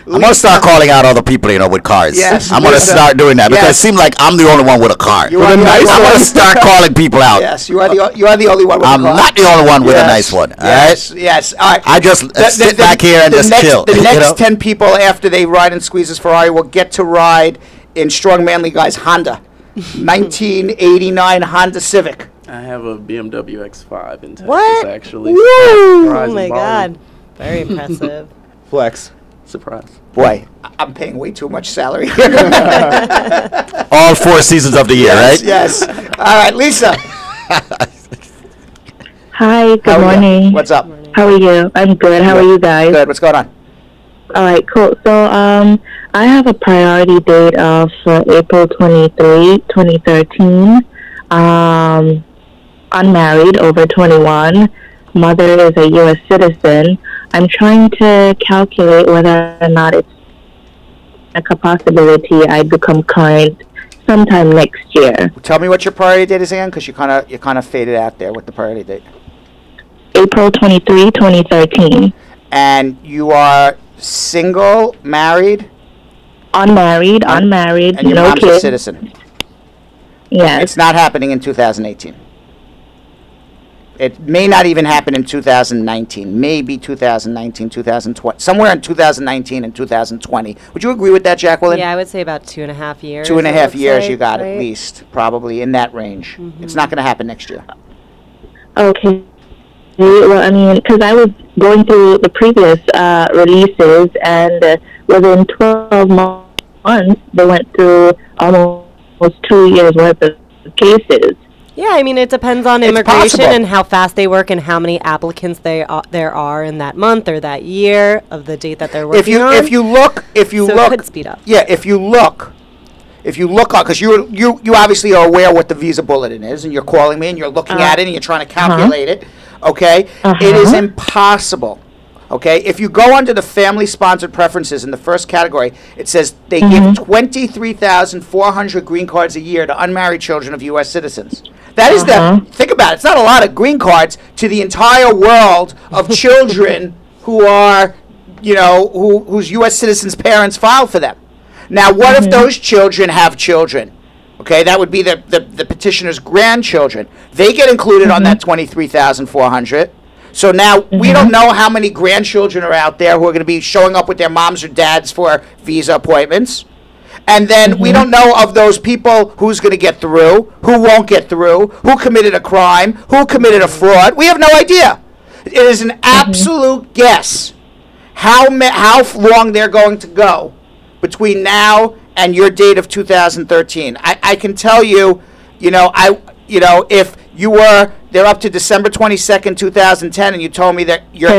I'm gonna start calling out other people, with cars. Yes, I'm gonna Lisa. start doing that because Yes. it seems like I'm the only one with a car. You are the I'm nice gonna one. start calling people out. Yes, you are the only one. With I'm a car. not the only one with a Yes, nice one. Yes, yes. All right. I just sit back here and just next, chill. The you next know? 10 people after they ride in Squeeze's Ferrari will get to ride in Strong Manly Guy's Honda, 1989 Honda Civic. I have a BMW X5 in Texas, What? actually. Woo! Oh my God. Very impressive. Flex. Surprise. Boy, I'm paying way too much salary. All 4 seasons of the year, Yes, right? yes. All right, Lisa. Hi, good How are you? morning. What's up? How are you? I'm good. How are you guys? Good. What's going on? All right, cool. So, I have a priority date of April 23, 2013. Unmarried, over 21. Mother is a U.S. citizen. I'm trying to calculate whether or not it's a possibility I become current sometime next year. Tell me what your priority date is again, because you kind of faded out there with the priority date. April 23, 2013. And you are single, married, Unmarried, and your no mom's a kids. citizen. Yes. It's not happening in 2018. It may not even happen in 2019. Maybe 2019, 2020, somewhere in 2019 and 2020. Would you agree with that, Jacqueline? Yeah, I would say about 2.5 years. 2.5 it looks years, like, you got right? at least, probably in that range. It's not going to happen next year. Okay. Well, I mean, because I was going through the previous releases, and within 12 months, they went through almost 2 years worth of cases. Yeah, I mean, it depends on It's immigration possible. and how fast they work and how many applicants there are in that month or that year of the date that they're working on. If you look, it could speed up. Yeah, if you look, because you obviously are aware what the visa bulletin is, and you're calling me and you're looking at it and you're trying to calculate it. Okay, it is impossible. Okay, if you go under the family-sponsored preferences in the first category, it says they give 23,400 green cards a year to unmarried children of U.S. citizens. That is think about it. It's not a lot of green cards to the entire world of children who are, whose U.S. citizens' parents filed for them. Now, what if those children have children? Okay, that would be the petitioner's grandchildren. They get included on that 23,400. So now we don't know how many grandchildren are out there who are going to be showing up with their moms or dads for visa appointments. And then we don't know of those people who's going to get through, who won't get through, who committed a crime, who committed a fraud. We have no idea. It is an absolute guess how long they're going to go between now and your date of 2013. I can tell you, if you were they're up to December 22nd, 2010, and you told me that you're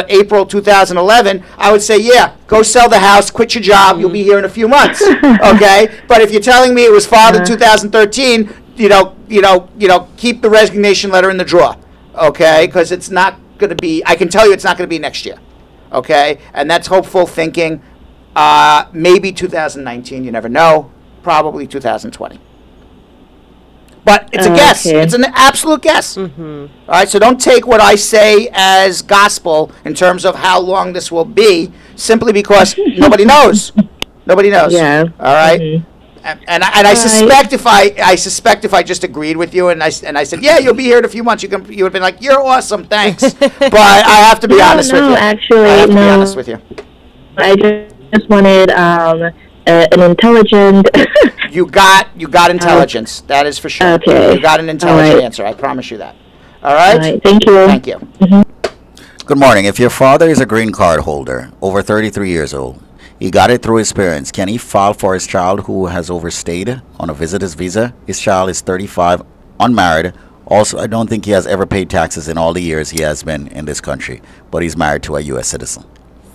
April 2011, I would say, yeah, go sell the house, quit your job, you'll be here in a few months, okay? But if you're telling me it was filed in 2013, keep the resignation letter in the drawer, okay? Because it's not going to be, I can tell you it's not going to be next year, okay? And that's hopeful thinking. Maybe 2019, you never know, probably 2020. But it's a guess. Okay. It's an absolute guess. All right, so don't take what I say as gospel in terms of how long this will be, simply because nobody knows. Nobody knows. Yeah. All right. And I suspect if I just agreed with you and I said, yeah, you'll be here in a few months, you would have been like, you're awesome, thanks. But I have to be honest with you. Actually, I have to be honest with you. I just wanted an intelligent. You got intelligence. That is for sure. Okay. You got an intelligent answer. I promise you that. All right? All right. Thank you. Thank you. Good morning. If your father is a green card holder, over 33 years old, he got it through his parents, can he file for his child who has overstayed on a visitor's visa? His child is 35, unmarried. Also, I don't think he has ever paid taxes in all the years he has been in this country, but he's married to a U.S. citizen.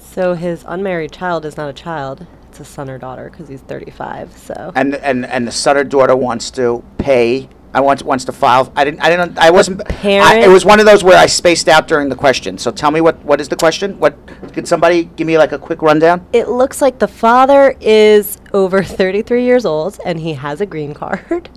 So his unmarried child is not a child. It's a son or daughter because he's 35. So And the son or daughter wants to pay wants to file. I wasn't. parent- It was one of those where I spaced out during the question. So tell me what is the question? What could somebody give me like a quick rundown? It looks like the father is over 33 years old and he has a green card.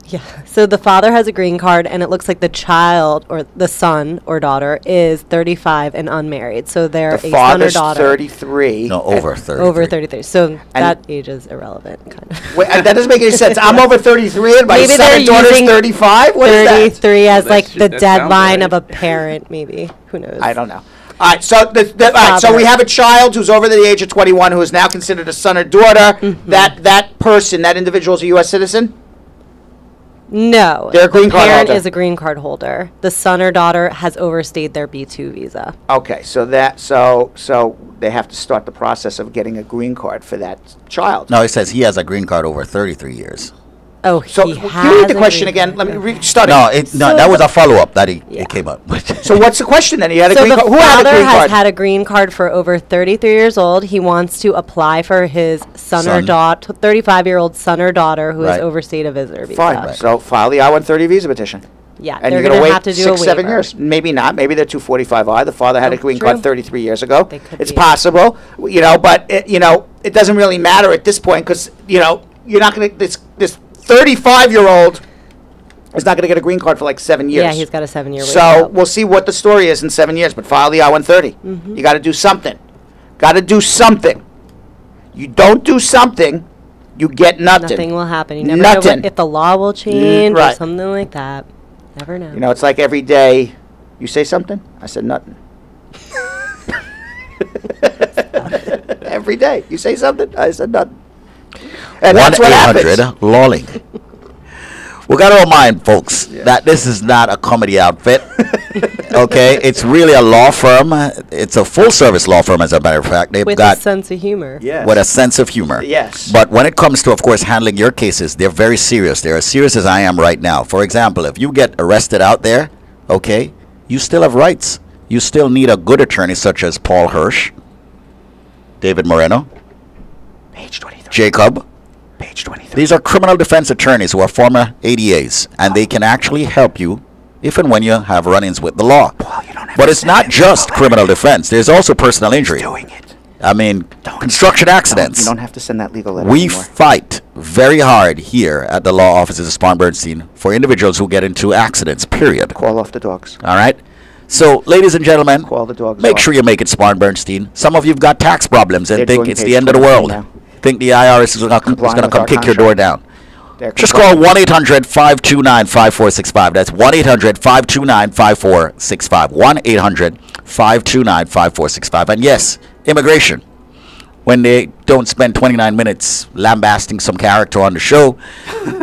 Yeah. So the father has a green card, and it looks like the child or the son or daughter is 35 and unmarried. So they're The a son or father's daughter. 33. No, over 30. Over 33. So that age is irrelevant, kind of. Wait, that doesn't make any sense. I'm over 33 and my Maybe son they're and daughter's using 35? What is that? 33 as Well, like that the that sounds deadline right. of a parent, maybe. Who knows? I don't know. All right, so all right, so we have a child who's over the age of 21 who is now considered a son or daughter. Mm-hmm. That person, that individual is a U.S. citizen? No. They're a green the card parent holder. is a green card holder. The son or daughter has overstayed their B2 visa. Okay, so so they have to start the process of getting a green card for that child. No, it says he has a green card over 33 years. Oh, So he can has you read the a question green again? card. Let me start No, it. that was a follow-up that Yeah. it came up. So what's the question then? He had a So green the card. Who had a father green has card? had a green card for over 33 years old. He wants to apply for his son or Son. daughter, 35-year-old son or daughter who has Right. overstayed a visitor visa. Fine. Right. So file the I-130 visa petition. Yeah, And they're you're going to wait have to do 6-7 a waiver. years. Maybe not. Maybe they're 245I. The father had a Oh, green true. card 33 years ago. They could It's be. possible, but it doesn't really matter at this point because you're not going to this 35-year-old is not going to get a green card for like 7 years. Yeah, he's got a 7-year wait. So we'll see what the story is in 7 years. But file the I-130. Mm-hmm. You got to do something. Got to do something. You don't do something, you get nothing. Nothing will happen. You never know Nothing. if the law will change right. or something like that. Never know. It's like every day. You say something, I said nothing. Every day you say something, I said nothing. And that's what happens. 1-800-LawLink. We got to remind folks that this is not a comedy outfit. Okay, it's really a law firm. It's a full-service law firm, as a matter of fact. They've With got a sense of humor. Yes. with a sense of humor. Yes. But when it comes to, of course, handling your cases, they're very serious. They're as serious as I am right now. For example, if you get arrested out there, okay, you still have rights. You still need a good attorney such as Paul Hirsch, David Moreno, Page 23. Jacob. Page 23. These are criminal defense attorneys who are former ADAs, and they can actually help you if and when you have run-ins with the law. Paul, you don't have But to it's send not that just legal criminal letter. defense. There's also personal injury. Doing it. I mean, Don't. construction You accidents. don't have to send that legal letter We anymore. fight very hard here at the law offices of Spar Bernstein for individuals who get into accidents, period. Call off the dogs. All right? So, ladies and gentlemen, Call the dogs make off. sure you make it Spar Bernstein. Some of you've got tax problems and They're think doing it's page the end of the 23 world. now. Think the IRS is going to Complying come with our kick your door contract. down. They're Just call complying. 1-800-529-5465. That's 1-800-529-5465. 1-800-529-5465. And yes, immigration. When they don't spend 29 minutes lambasting some character on the show,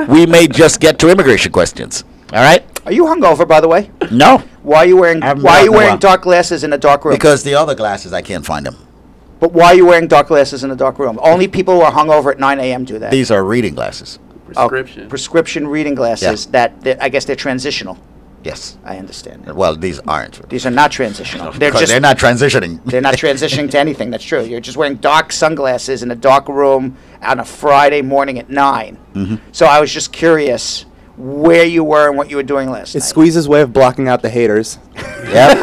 we may just get to immigration questions. All right? Are you hungover, by the way? No. Why are you wearing I haven't Why are you gotten wearing one. dark glasses in a dark room? Because the other glasses, I can't find them. But why are you wearing dark glasses in a dark room? Only people who are hungover at 9 a.m. do that. These are reading glasses. Prescription. Prescription reading glasses. That I guess they're transitional. Yes. I understand. Well, these aren't. These are not transitional. They're Because just they're not transitioning. they're not transitioning to anything. That's true. You're just wearing dark sunglasses in a dark room on a Friday morning at 9. Mm-hmm. So I was just curious where you were and what you were doing last It's night. Squeeze's way of blocking out the haters. Yep.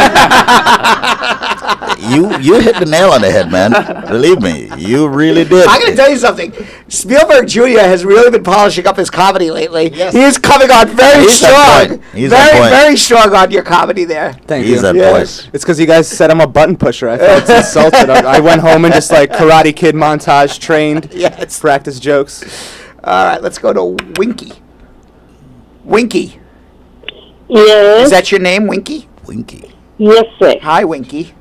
you hit the nail on the head, man. Believe me, you really did. I'm going to tell you something. Spielberg Jr. has really been polishing up his comedy lately. Yes. He is coming on very He's on strong. point. He's on very, point. very strong on your comedy there. Thank He's you. on Yes. point. It's because you guys said I'm a button pusher. I felt insulted. I went home and just like Karate Kid montage trained. Yes. Practice jokes. All right, let's go to Winky. Winky. Yes. Is that your name, Winky? Winky. Yes, sir. Hi, Winky.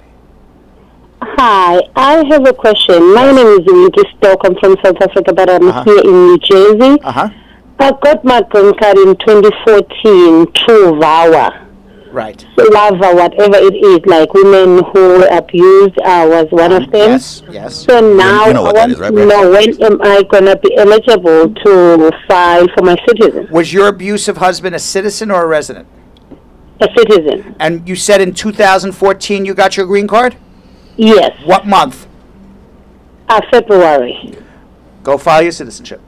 Hi. I have a question. My name is Winky Stoke. I'm from South Africa, but I'm here in New Jersey. Uh-huh. I got my green card in 2014 through VAWA. Right. Lava, whatever it is, like women who were abused, was one of them. Yes, yes. So now you know I what that want is, right, to Brad? know when am I going to be eligible to file for my citizen? Was your abusive husband a citizen or a resident? A citizen. And you said in 2014 you got your green card? Yes. What month? February. Go file your citizenship.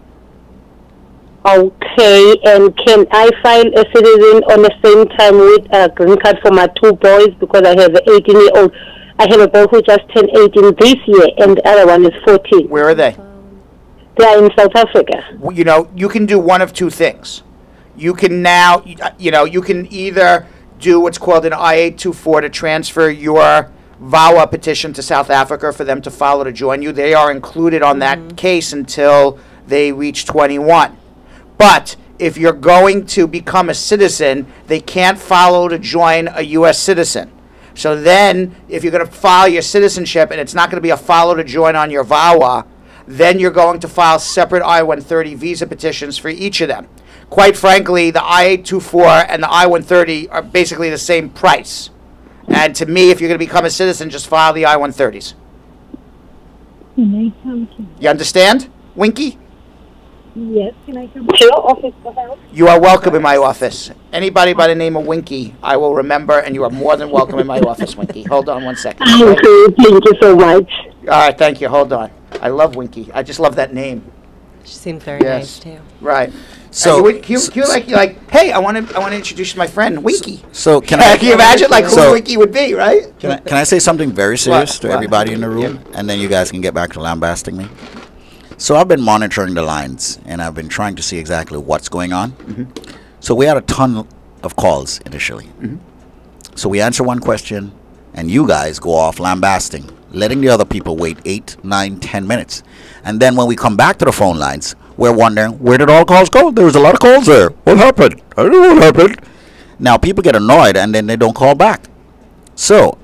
Okay, and can I file a citizen on the same time with a green card for my two boys, because I have an 18-year-old. I have a boy who just turned 18 this year, and the other one is 14. Where are they? They are in South Africa. Well, you know, you can do one of two things. You can now, you know, you can either do what's called an I-824 to transfer your VAWA petition to South Africa for them to follow to join you. They are included on that case until they reach 21. But if you're going to become a citizen, they can't follow to join a U.S. citizen. So then, if you're going to file your citizenship and it's not going to be a follow to join on your VAWA, then you're going to file separate I-130 visa petitions for each of them. Quite frankly, the I-824 and the I-130 are basically the same price. And to me, if you're going to become a citizen, just file the I-130s. You understand, Winky? Yes, can I come to your office for help? You are welcome in my office. Anybody by the name of Winky, I will remember, and you are more than welcome in my office, Winky. Hold on one second. Okay, thank you so much. All right, thank you. Hold on. I love Winky. I just love that name. She seemed very nice too. Right. So, you're like, hey, I want to introduce my friend Winky. So can you imagine like who Winky would be, right? Can I say something very serious to What? everybody in the room, and then you guys can get back to lambasting me? So I've been monitoring the lines, and I've been trying to see exactly what's going on. So we had a ton of calls initially. So we answer one question, and you guys go off lambasting, letting the other people wait 8, 9, 10 minutes. And then when we come back to the phone lines, we're wondering, where did all calls go? There was a lot of calls there. What happened? I don't know what happened. Now, people get annoyed, and then they don't call back. So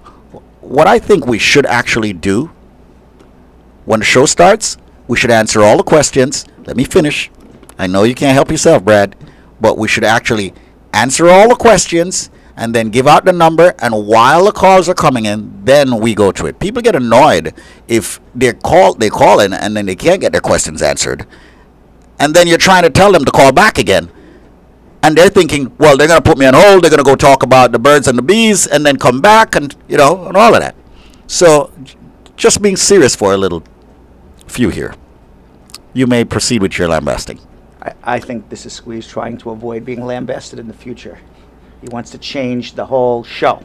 what I think we should actually do when the show starts, we should answer all the questions. Let me finish. I know you can't help yourself, Brad, but we should actually answer all the questions and then give out the number, and while the calls are coming in, then we go to it. People get annoyed if they call in and then they can't get their questions answered. And then you're trying to tell them to call back again. And they're thinking, well, they're going to put me on hold, they're going to go talk about the birds and the bees, and then come back and, you know, and all of that. So just being serious for a little few here. You may proceed with your lambasting. I think this is Squeeze trying to avoid being lambasted in the future. He wants to change the whole show.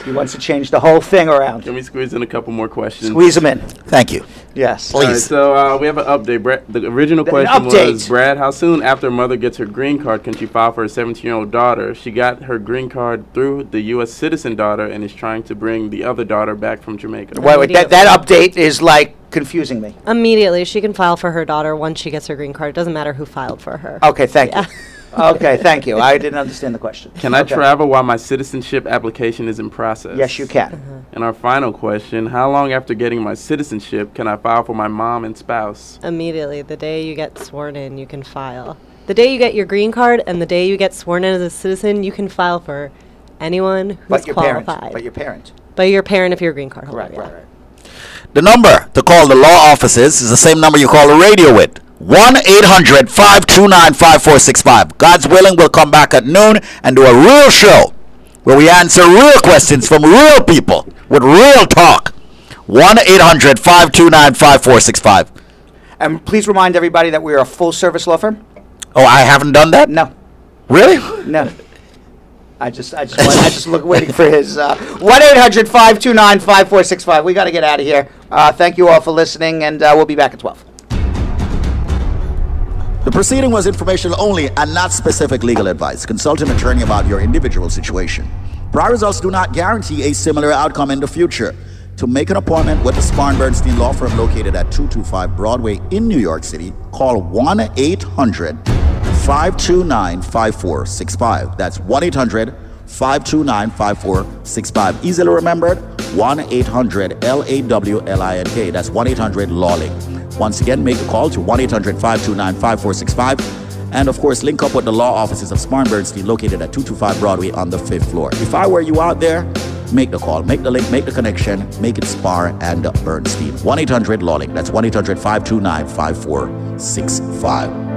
He wants to change the whole thing around. Can we squeeze in a couple more questions? Squeeze them in. Thank you. Yes. All right, so we have an update. Brad, the original question was, Brad, how soon after mother gets her green card can she file for a 17-year-old daughter? She got her green card through the U.S. citizen daughter and is trying to bring the other daughter back from Jamaica. Wait, that update is like confusing me. Immediately, she can file for her daughter once she gets her green card. It doesn't matter who filed for her. Okay, thank you. Okay, thank you. I didn't understand the question. Can I travel while my citizenship application is in process? Yes, you can. And our final question, how long after getting my citizenship can I file for my mom and spouse? Immediately. The day you get sworn in, you can file. The day you get your green card and the day you get sworn in as a citizen, you can file for anyone who's qualified. But your parent. But your parent if you're a green card holder. Right. The number to call the law offices is the same number you call the radio with. 1-800-529-5465. God's willing, we'll come back at noon and do a real show where we answer real questions from real people with real talk. 1-800-529-5465. And please remind everybody that we are a full-service law firm. Oh, I haven't done that? No. Really? No. I just look waiting for his 1-800-529-5465. We got to get out of here. Thank you all for listening, and we'll be back at 12. The proceeding was informational only and not specific legal advice. Consult an attorney about your individual situation. Prior results do not guarantee a similar outcome in the future. To make an appointment with the Spar and Bernstein Law Firm located at 225 Broadway in New York City, call 1-800-529-5465. That's 1-800-529-5465. Easily remembered, 1-800-LAWLINK. That's 1-800-LawLink. Once again, make a call to 1-800-529-5465. And of course, link up with the law offices of Spar and Bernstein located at 225 Broadway on the 5th floor. If I were you out there, make the call, make the link, make the connection, make it Spar and Bernstein. 1-800-LawLink. That's 1-800-529-5465.